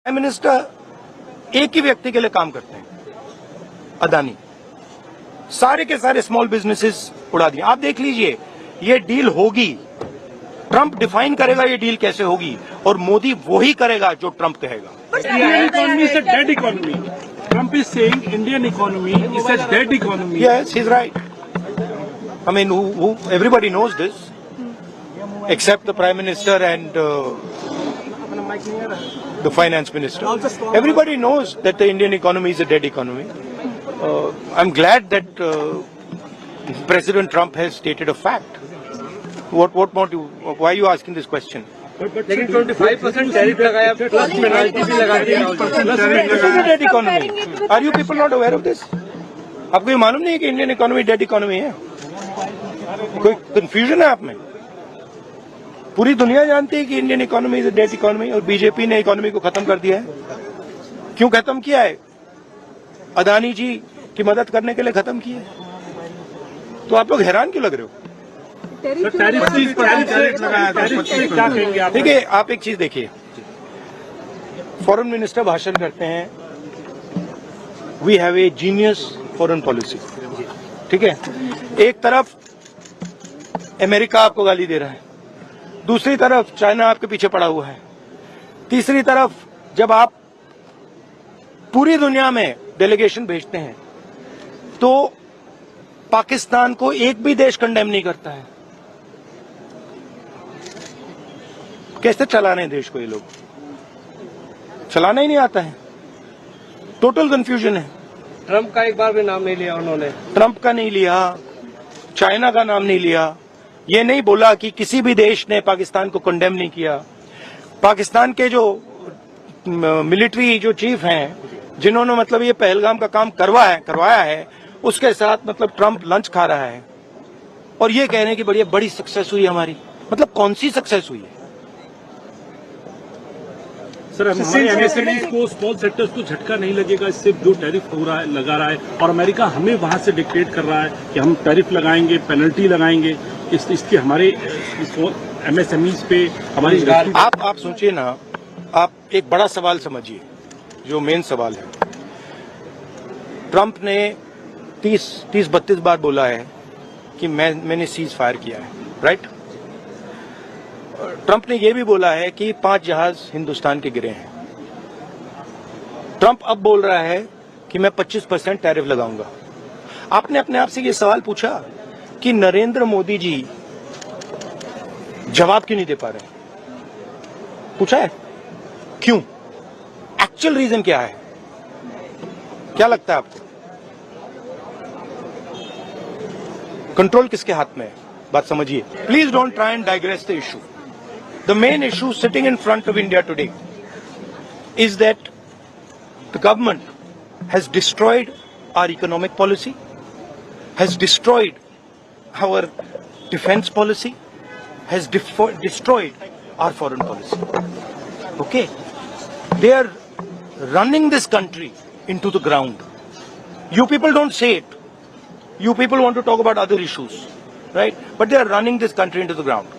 Prime minister एक ही व्यक्ति के लिए काम करते हैं, अदानी। सारे के सारे स्मॉल बिजनेसेस उड़ा दिए। आप देख लीजिए, ये डील होगी, ट्रंप डिफाइन करेगा ये डील कैसे होगी, और मोदी वही करेगा जो ट्रंप कहेगा। Indian economy is a dead economy. Trump is saying Indian economy is a dead economy. Yes, he's right. I mean, everybody knows this, except the Prime Minister and the Finance Minister. Everybody knows that the Indian economy is a dead economy. I'm glad that President Trump has stated a fact. What more do? Why are you asking this question? लेकिन 25% tariff लगाया, plus penalty भी लगा दी। Dead economy. Are you people not aware of this? आपको ये मालूम नहीं है कि इंडियन इकोनॉमी डेड इकोनॉमी है? कोई कंफ्यूजन है आप में? पूरी दुनिया जानती है कि Indian economy is a dead economy, और बीजेपी ने इकोनॉमी को खत्म कर दिया है। क्यों खत्म किया है? अदानी जी की मदद करने के लिए खत्म किया है। तो आप लोग हैरान क्यों लग रहे हो? देखिए, आप एक चीज देखिए, फॉरेन मिनिस्टर भाषण करते हैं, we have a genius foreign policy, ठीक है। एक तरफ अमेरिका आपको गाली दे रहा है, दूसरी तरफ चाइना आपके पीछे पड़ा हुआ है, तीसरी तरफ जब आप पूरी दुनिया में डेलीगेशन भेजते हैं तो पाकिस्तान को एक भी देश कंडेम नहीं करता है। कैसे चलाने हैं देश को? ये लोग चलाना ही नहीं आता है। टोटल कंफ्यूजन है। ट्रंप का एक बार भी नाम नहीं लिया उन्होंने। ट्रंप का नहीं लिया, चाइना का नाम नहीं लिया, ये नहीं बोला कि किसी भी देश ने पाकिस्तान को कंडेम नहीं किया। पाकिस्तान के जो मिलिट्री जो चीफ हैं, जिन्होंने मतलब ये पहलगाम का काम करवाया है, उसके साथ मतलब ट्रंप लंच खा रहा है और ये कह रहे हैं कि बड़ी सक्सेस हुई हमारी। मतलब कौन सी सक्सेस हुई है? सर, हमारे एमएसएमई को, स्मॉल सेक्टर्स को झटका नहीं लगेगा इससे जो टैरिफ हो रहा है, लगा रहा है, और अमेरिका हमें वहां से डिक्टेट कर रहा है कि हम टैरिफ लगाएंगे, पेनल्टी लगाएंगे, इसके हमारे एमएसएमईज पे हमारी। आप सोचिए ना, आप एक बड़ा सवाल समझिए, जो मेन सवाल है। ट्रंप ने 30-32 बार बोला है कि मैंने सीज फायर किया है, राइट। ट्रंप ने यह भी बोला है कि 5 जहाज हिंदुस्तान के गिरे हैं। ट्रंप अब बोल रहा है कि मैं 25% टैरिफ लगाऊंगा। आपने अपने आप से ये सवाल पूछा कि नरेंद्र मोदी जी जवाब क्यों नहीं दे पा रहे? पूछा है क्यों? एक्चुअल रीजन क्या है? क्या लगता है आपको? कंट्रोल किसके हाथ में है? बात समझिए। Please don't try and digress the issue. The main issue sitting in front of India today is that the government has destroyed our economic policy, has destroyed our defense policy, has destroyed our foreign policy. Okay? They are running this country into the ground. You people don't say it. You people want to talk about other issues, right? But they are running this country into the ground.